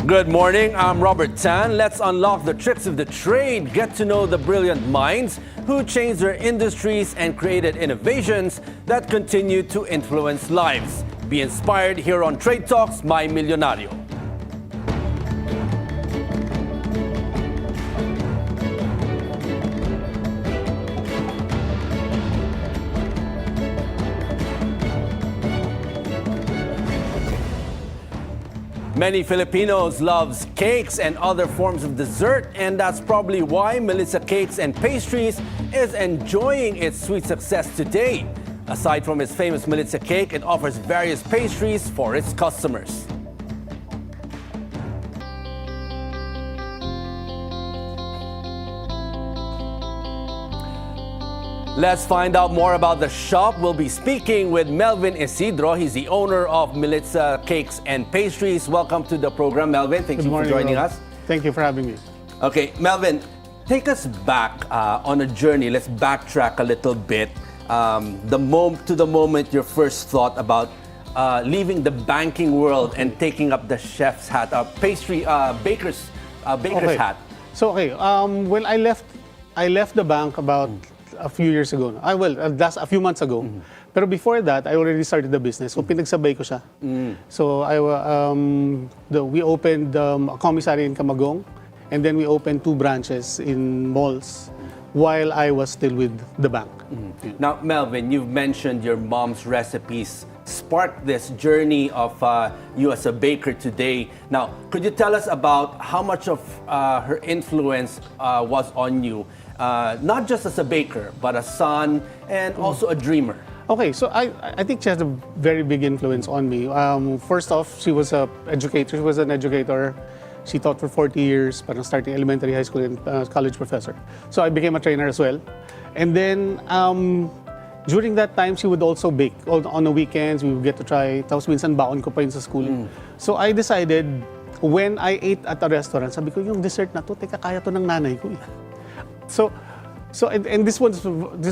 Good morning, I'm Robert Tan. Let's unlock the tricks of the trade, get to know the brilliant minds who changed their industries and created innovations that continue to influence lives. Be inspired here on Trade Talks, My Milyonaryo. Many Filipinos loves cakes and other forms of dessert, and that's probably why Melliza Cakes and Pastries is enjoying its sweet success today. Aside from its famous Melliza Cake, it offers various pastries for its customers. Let's find out more about the shop. We'll be speaking with Melvyn Isidro. He's the owner of Melliza Cakes and Pastries. Welcome to the program, Melvin. Thank you for joining us. Thank you for having me. Okay, Melvin, take us back on a journey. Let's backtrack a little bit. To the moment you first thought about leaving the banking world and taking up the chef's hat, baker's hat. So when I left the bank about a few years ago. That's a few months ago. Pero before that, I already started the business. So pinagsabay ko siya. So we opened a commissary in Camagong, and then we opened 2 branches in malls while I was still with the bank. Now, Melvin, you've mentioned your mom's recipes sparked this journey of you as a baker today. Now, could you tell us about how much of her influence was on you? Not just as a baker, but a son and also a dreamer. Okay, so I think she has a very big influence on me. First off, she was an educator. She was an educator. She taught for 40 years, parang starting elementary, high school, and college professor. So I became a trainer as well. And then during that time, she would also bake. On the weekends, we would get to try. Tapos minsan baon ko pa yun sa school. So I decided, when I ate at a restaurant, sabi ko, yung dessert na to, teka, kaya to ng nanay ko. So this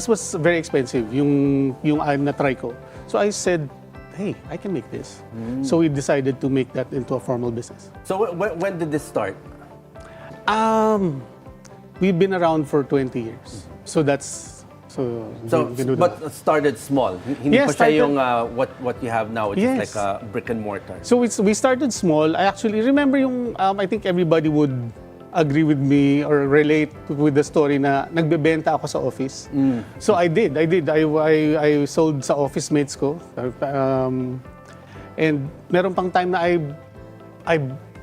was very expensive, yung na-try ko. So I said, hey, I can make this. So we decided to make that into a formal business. So when did this start? We've been around for 20 years. But started small. Hindi pa siya yung what you have now, which is like a brick and mortar. So we started small. I actually remember I think everybody would agree with me or relate with the story na nagbebenta ako sa office. So I did. I sold sa office mates ko. And meron pang time na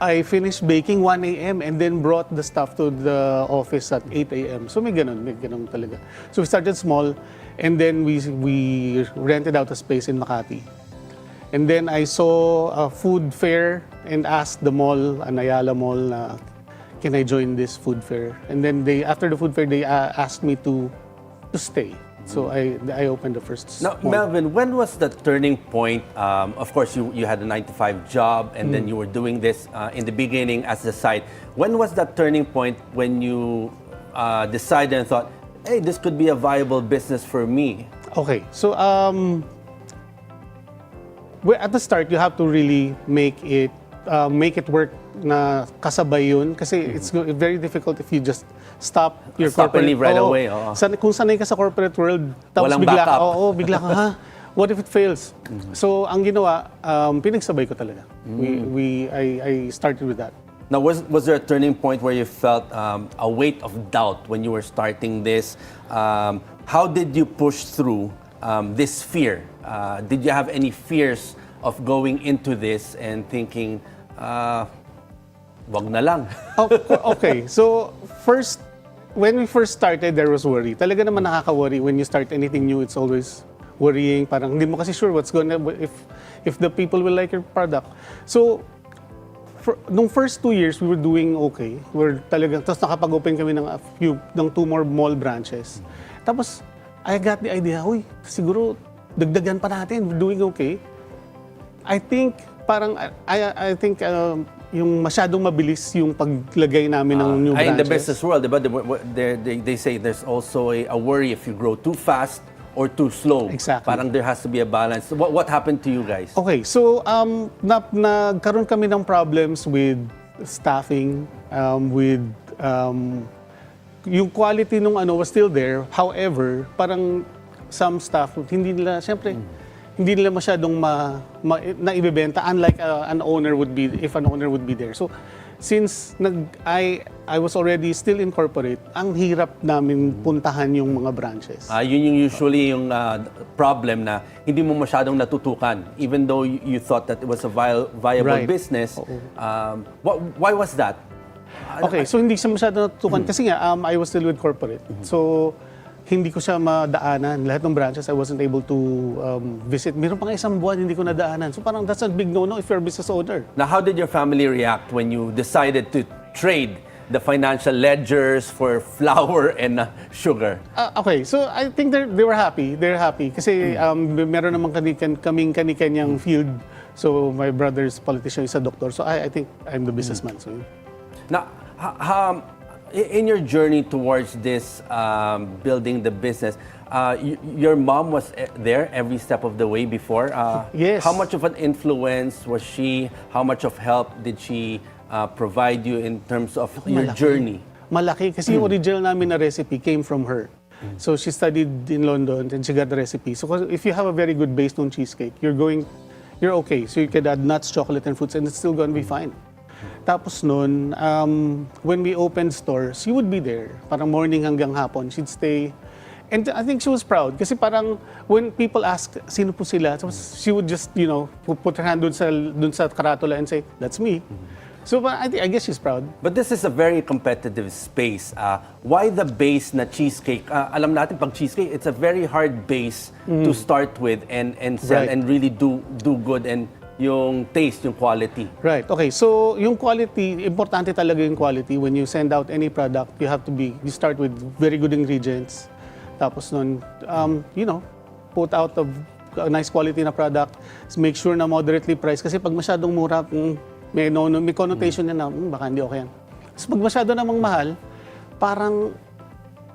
I finished baking 1 a.m. and then brought the stuff to the office at 8 a.m. So may ganun talaga. So we started small, and then we rented out a space in Makati. And then I saw a food fair and asked the mall, Ayala Mall, na can I join this food fair? And then after the food fair, they asked me to stay. So I opened the first Now, Melvin, when was the turning point? Of course, you had a 9-to-5 job, and then you were doing this in the beginning as the side. When was that turning point when you decided and thought, hey, this could be a viable business for me? Okay, so at the start, you have to really make it work na kasabay yun, kasi it's very difficult if you just stop your corporate and leave right away. Kung sanay ka sa corporate world, tapos walang bigla backup. Bigla ka, ha? What if it fails? So ang ginawa, pinagsabay ko talaga. I started with that. Now, was there a turning point where you felt a weight of doubt when you were starting this? How did you push through this fear? Did you have any fears of going into this and thinking, wag na lang? Okay, so when we first started, there was worry. Talaga naman nakaka-worry when you start anything new. It's always worrying. Parang hindi mo kasi sure if the people will like your product. So nung first 2 years, we were doing okay. Tapos nakapag-open kami ng 2 more mall branches. Tapos I got the idea, siguro dagdagan pa natin. We're doing okay. I think yung masyadong mabilis yung paglagay namin ng new branches. In the business world, diba, they say there's also a worry if you grow too fast or too slow. Exactly. Parang there has to be a balance. What happened to you guys? Okay, so nagkaroon kami ng problems with staffing, with yung quality nung ano was still there. However, parang some staff, hindi nila, syempre, hindi nila masyadong naibebenta, unlike an owner would be, if an owner would be there. So, since I was already still in corporate, ang hirap namin puntahan yung mga branches. Yun yung usually yung problem na hindi mo masyadong natutukan, even though you thought that it was a viable Right. business. Why was that? Okay, so hindi siya masyadong natutukan kasi nga I was still with corporate. So hindi ko siya madaanan. Lahat ng branches I wasn't able to visit. Meron pa nga isang buwan hindi ko nadaanan. So parang that's a big no-no if you're a business owner. Now, how did your family react when you decided to trade the financial ledgers for flour and sugar? Okay, so I think they were happy. They're happy kasi meron naman kaming kani-kanyang field. So my brother's politician is a doctor. So I think I'm the businessman. So Now, in your journey towards this building the business, your mom was there every step of the way before. Yes. How much of an influence was she? How much of help did she provide you in terms of your journey? Malaki kasi yung original namin na recipe came from her. So she studied in London and she got the recipe. So if you have a very good base ng cheesecake, you're okay. So you can add nuts, chocolate, and fruits, and it's still gonna be fine. Tapos noon, when we opened stores, she would be there. Parang morning hanggang hapon, she'd stay. And I think she was proud kasi parang when people ask, sino po sila? So she would just, put her hand dun sa karatula and say, that's me. So I guess she's proud. But this is a very competitive space. Why the base na cheesecake? Alam natin pag cheesecake, it's a very hard base to start with and sell and really do good and yung taste, yung quality. Right. Okay. So, yung quality, importante talaga yung quality. When you send out any product, you start with very good ingredients. Tapos nun, put out a nice quality na product. Make sure na moderately priced. Kasi pag masyadong mura, may connotation na baka hindi okay yan. So, pag masyado namang mahal, parang,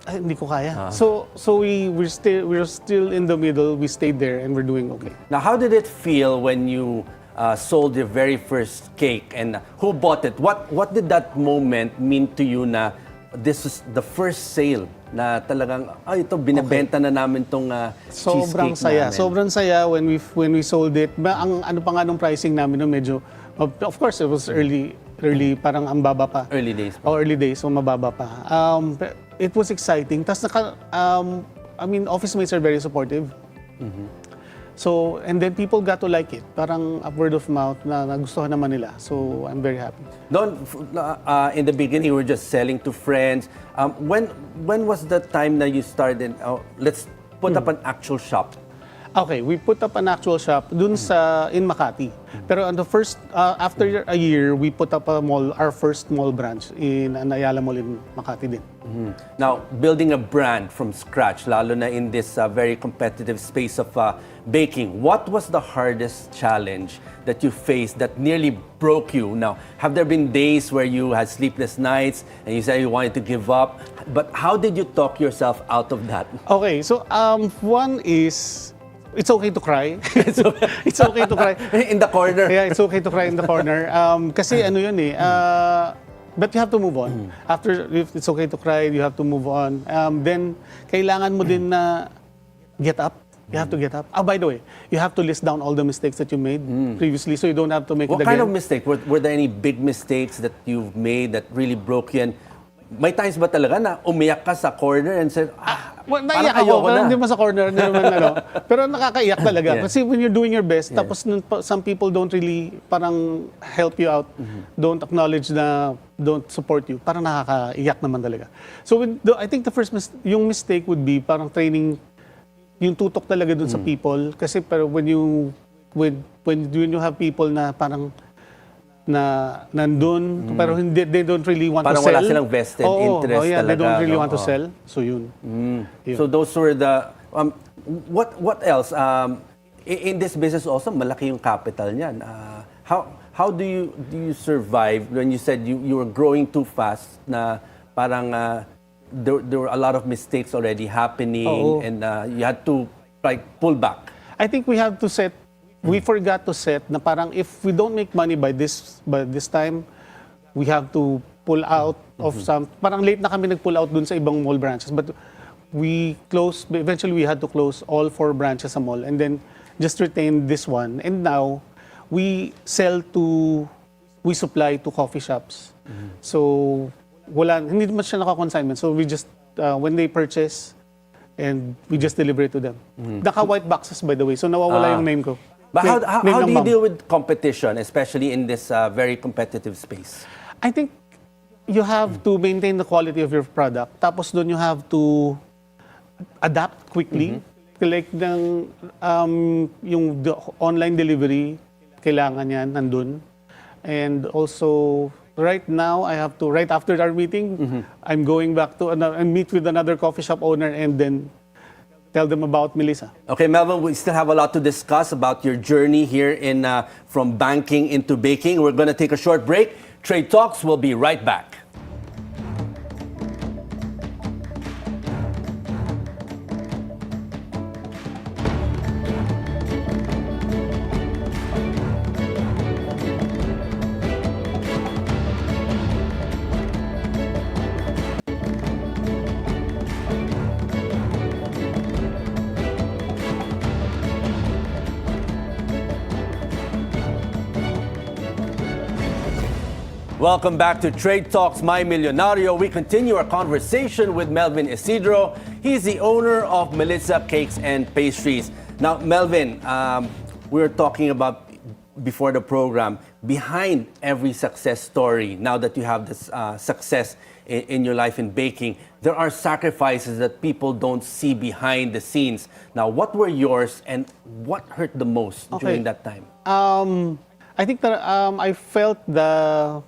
hindi ko kaya. So we're still in the middle. We stayed there and we're doing okay. Now, how did it feel when you sold your very first cake and who bought it? What did that moment mean to you na this is the first sale na talagang ito binebenta na namin tong Sobrang cheesecake saya. namin. Sobrang saya when we sold it. Ang ano pa nga nung pricing namin medyo of course it was early parang ang baba pa. Early days pa. Early days, so mababa pa. It was exciting. Tas office mates are very supportive. So, and then people got to like it. Parang a word of mouth na nagustuhan naman nila. So, I'm very happy. In the beginning, you were just selling to friends. When was the time that you started, let's put up an actual shop? Okay, we put up an actual shop dun in Makati. Pero on the first, after a year, we put up our first mall branch in Ayala Mall in Makati din. Now, building a brand from scratch, lalo na in this very competitive space of baking, what was the hardest challenge that you faced that nearly broke you? Now, have there been days where you had sleepless nights and you said you wanted to give up? But how did you talk yourself out of that? Okay, so one is, it's okay to cry. It's okay to cry. In the corner. Yeah, it's okay to cry in the corner. Kasi ano yun but you have to move on. After, if it's okay to cry, you have to move on. Then, kailangan mo din na get up. You have to get up. By the way, you have to list down all the mistakes that you made previously so you don't have to make it again. What kind of mistake? Were there any big mistakes that you've made that really broke you? And may times ba talaga na umiyak ka sa corner and said, naiyak ako, pero hindi mo sa corner, hindi naman Pero nakakaiyak talaga. Yeah. Kasi when you're doing your best, tapos some people don't really parang help you out, don't acknowledge don't support you, parang nakakaiyak naman talaga. So I think the first yung mistake would be parang training, yung tutok talaga dun sa people. Kasi pero when you have people na parang nandun, pero they don't really want parang to sell. Parang wala silang vested interest talaga. They don't really want to sell. So yun. So those were the, what else? In this business also, malaki yung capital niyan. How do you survive when you said you were growing too fast na parang there were a lot of mistakes already happening and you had to pull back? I think we forgot to set na parang if we don't make money by this time, we have to pull out of some, parang late na kami nag-pull out dun sa ibang mall branches. But eventually we had to close all 4 branches sa mall and then just retain this one. And now, we supply to coffee shops. So, hindi naman siya naka-consignment. So, we just, when they purchase, and we just deliver it to them. Naka-white boxes, by the way. So, nawawala yung name ko. But how Name do ng you mom. deal with competition, especially in this very competitive space? I think you have to maintain the quality of your product. Tapos doon you have to adapt quickly. Like yung the online delivery, kailangan yan, nandun. And also, right now, right after our meeting, I'm going back to and meet with another coffee shop owner and then tell them about Melliza. Okay, Melvin, we still have a lot to discuss about your journey here from banking into baking. We're going to take a short break. Trade Talks will be right back. Welcome back to Trade Talks, My Milyonaryo. We continue our conversation with Melvyn Isidro. He's the owner of Melliza Cakes and Pastries. Now, Melvin, we were talking about before the program, behind every success story, now that you have this success in your life in baking, there are sacrifices that people don't see behind the scenes. Now, what were yours and what hurt the most during that time? I think that I felt the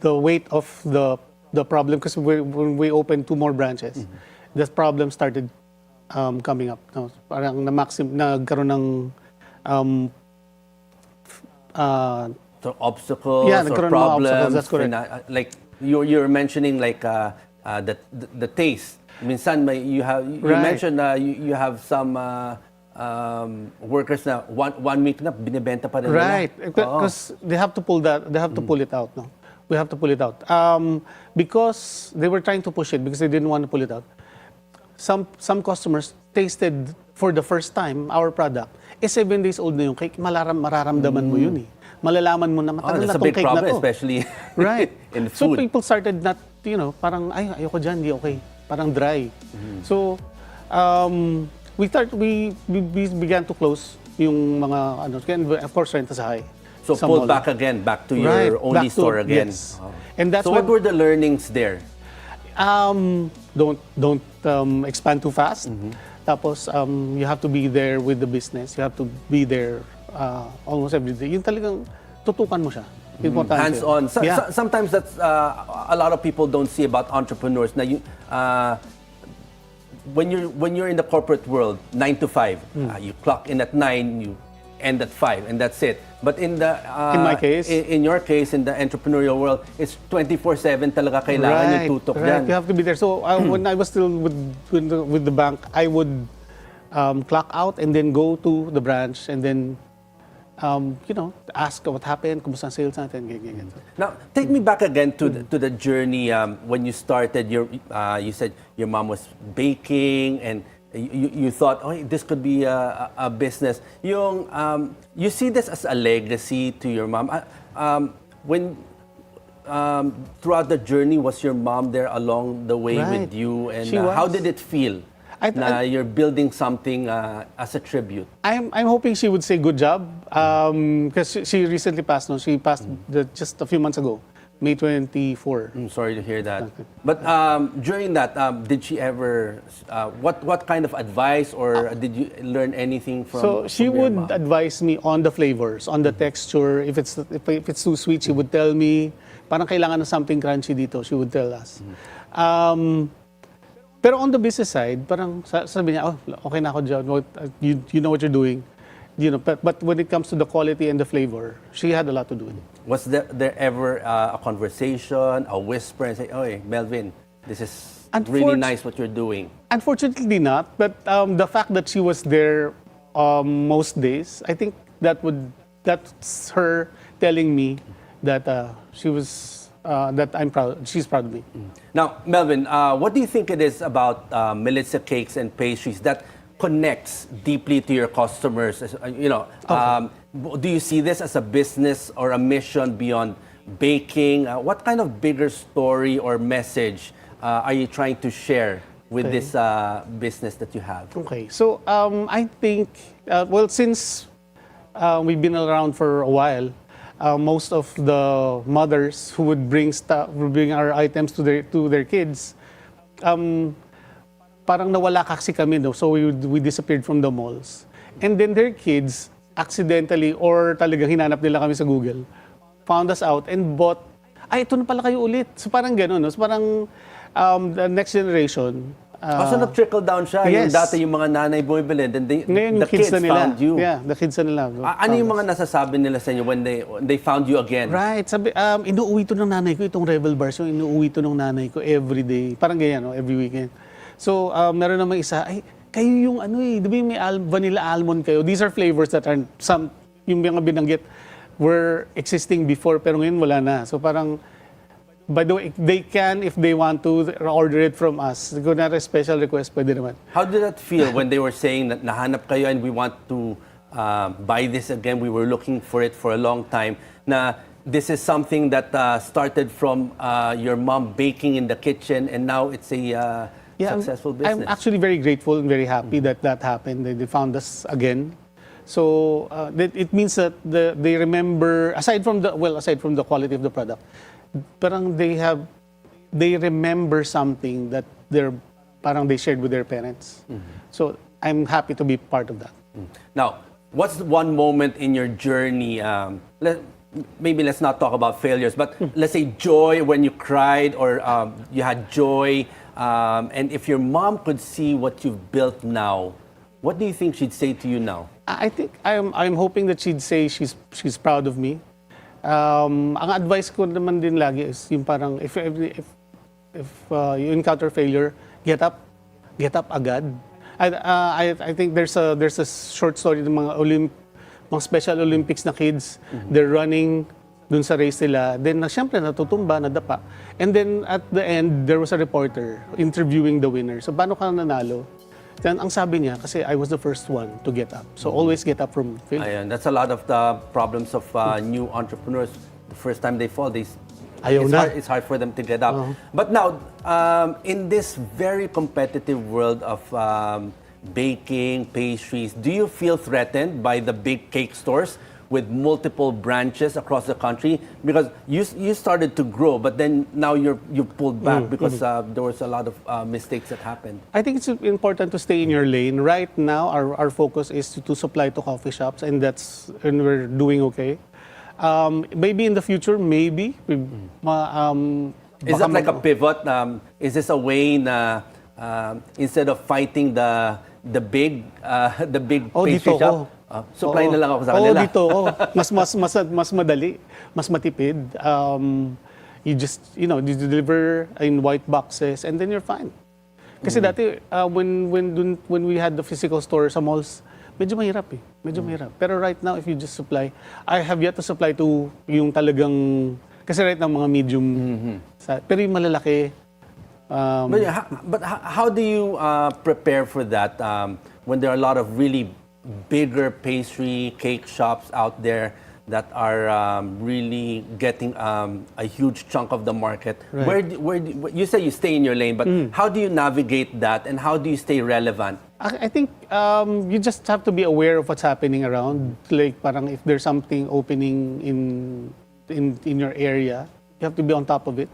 weight of the problem because when we opened 2 more branches, the problem started coming up. No? Parang nagkaroon ng So obstacles or problems. That's correct. Like you're mentioning, like the taste. Minsan you mentioned you have some workers na one week na binibenta pa rin nila. Right, because they have to pull that. They have to pull it out. No, we have to pull it out because they were trying to push it because they didn't want to pull it out. Some customers tasted for the first time our product. 7 days old na yung cake, mararamdaman mo yun eh. Malalaman mo na matagal na tong cake na to. That's a big problem, especially right. in food. So people started not, parang ayoko dyan, di okay. Parang dry. So we began to close yung mga and of course rent is high. So pull back again, back to your only store again. Yes. And that's so what were the learnings there? Don't expand too fast. Tapos you have to be there with the business. You have to be there almost every day. Yung talagang tutukan mo siya. Hands-on. Sometimes that's a lot of people don't see about entrepreneurs. Now when you're in the corporate world, 9 to 5, you clock in at 9, you end at 5, and that's it. But in my case, in your case, in the entrepreneurial world, it's 24/7 talaga kailangan yung tutok dyan. You have to be there. So when I was still with the bank, I would clock out and then go to the branch and then ask what happened, kumusta ang sales natin, ganyan. Now, take me back again to the journey when you started. You said your mom was baking and you thought, oh, this could be a business. You see this as a legacy to your mom. When throughout the journey, was your mom there along the way with you? And how did it feel? You're building something as a tribute. I'm hoping she would say good job because she recently passed. No, she passed just a few months ago, May 24. I'm sorry to hear that. Okay. But during that, did she ever? What kind of advice, or did you learn anything from? So she would advise me on the flavors, on the texture. If it's too sweet, she would tell me. Parang kailangan ng something crunchy dito. She would tell us. Pero on the business side, parang sabi niya, okay na ako dyan. You know what you're doing. But when it comes to the quality and the flavor, she had a lot to do with it. Was there ever a conversation, a whisper, and say, "Oh, Melvin, this is really nice what you're doing"? Unfortunately not. But the fact that she was there most days, I think that's her telling me, that that I'm proud. She's proud of me. Now, Melvin, what do you think it is about Melliza Cakes and Pastries that connects deeply to your customers? Do you see this as a business or a mission beyond baking? What kind of bigger story or message are you trying to share with this business that you have? Okay, so I think, since we've been around for a while, most of the mothers who would bring our items to their kids, parang nawala kasi kami, no? So we disappeared from the malls. And then their kids, accidentally or talagang hinanap nila kami sa Google, found us out and bought, ay, ito na pala kayo ulit. So parang gano'n, no? So parang the next generation. So nag-trickle down siya. Yung Yes. dati yung mga nanay bumibili, then Ngayon, the kids na nila. found you. Yeah, the kids na nila. Ano yung mga nasasabi nila sa inyo when they found you again? Right. Sabi, inuuwi to ng nanay ko, itong Rebel Bars, yung inuuwi to ng nanay ko every day. Parang ganyan, no? Every weekend. So, meron namang isa, ay, kayo yung di ba yung may vanilla almond kayo? These are flavors that are yung mga binanggit were existing before, pero ngayon wala na. So parang, by the way, they can, if they want to, order it from us. Kung na special request, pwede naman. How did that feel when they were saying that nahanap kayo and we want to buy this again? We were looking for it for a long time. Na this is something that started from your mom baking in the kitchen and now it's a successful business. I'm actually very grateful and very happy that happened. They found us again. So it means that they remember, aside from the quality of the product, parang they remember something that they shared with their parents. So I'm happy to be part of that. Now, what's one moment in your journey? Maybe let's not talk about failures, but let's say joy when you cried or you had joy. And if your mom could see what you've built now, what do you think she'd say to you now? I think I'm hoping that she'd say she's proud of me. Ang advice ko naman din lagi is yung parang if you encounter failure, get up agad. I think there's a short story ng mga Special Olympics na kids. They're running dun sa race nila. Then siyempre natutumba, nadapa. And then at the end, there was a reporter interviewing the winner. So paano ka nanalo? Then ang sabi niya, kasi I was the first one to get up. So always get up from failure. Ayan, that's a lot of the problems of new entrepreneurs. The first time they fall, it's hard for them to get up. But now, in this very competitive world of baking, pastries, do you feel threatened by the big cake stores with multiple branches across the country? Because you started to grow, but then now you pulled back because there was a lot of mistakes that happened. I think it's important to stay in your lane. Right now, our focus is to supply to coffee shops, and we're doing okay. Maybe in the future, Is that like a pivot? Is this a way na instead of fighting the big pastry shop? Supply na lang ako sa kanila. Dito. Mas madali, mas matipid. You just, you deliver in white boxes and then you're fine. Kasi dati, when we had the physical store sa malls, medyo mahirap eh. Medyo mahirap. Pero right now, if you just supply, I have yet to supply to yung talagang, kasi right now, mga medium. Pero yung malalaki. But how do you prepare for that when there are a lot of really bigger pastry cake shops out there that are really getting a huge chunk of the market? Right. Where you say you stay in your lane, but how do you navigate that and how do you stay relevant? I think you just have to be aware of what's happening around. Like parang if there's something opening in your area, you have to be on top of it.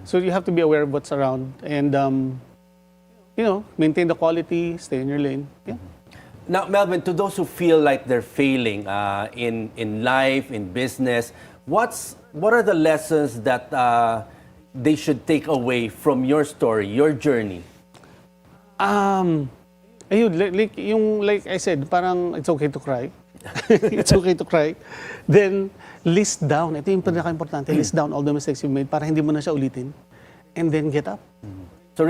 So you have to be aware of what's around and maintain the quality, stay in your lane. Yeah. Now, Melvin, to those who feel like they're failing in life, in business, what are the lessons that they should take away from your story, your journey? Like I said, parang it's okay to cry. It's okay to cry. Then, list down. Ito yung pinaka-importante. List down all the mistakes you've made para hindi mo na siya ulitin. And then get up. So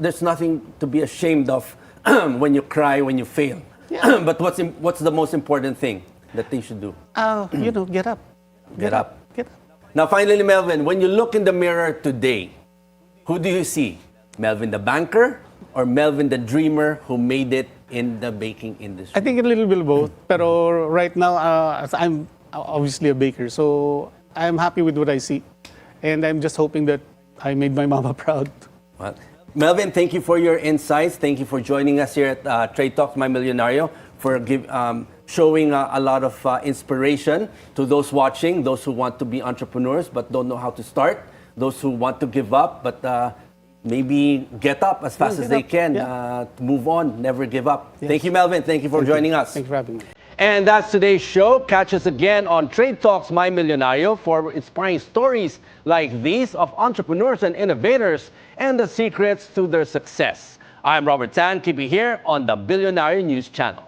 there's nothing to be ashamed of when you cry, when you fail. Yeah. But what's the most important thing that they should do? Get up. Get up. Get up. Now, finally, Melvin, when you look in the mirror today, who do you see? Melvin the banker or Melvin the dreamer who made it in the baking industry? I think a little bit of both. Pero right now, I'm obviously a baker, so I'm happy with what I see. And I'm just hoping that I made my mama proud. Well, Melvin, thank you for your insights. Thank you for joining us here at Trade Talks My Milyonaryo, for showing a lot of inspiration to those watching, those who want to be entrepreneurs but don't know how to start, those who want to give up but maybe get up as fast as they can, to move on, never give up. Yes. Thank you, Melvin. Thank you for joining us. Thank you for having me. And that's today's show. Catch us again on Trade Talks My Milyonaryo for inspiring stories like these of entrepreneurs and innovators and the secrets to their success. I'm Robert Tan. Keep it here on the Bilyonaryo News Channel.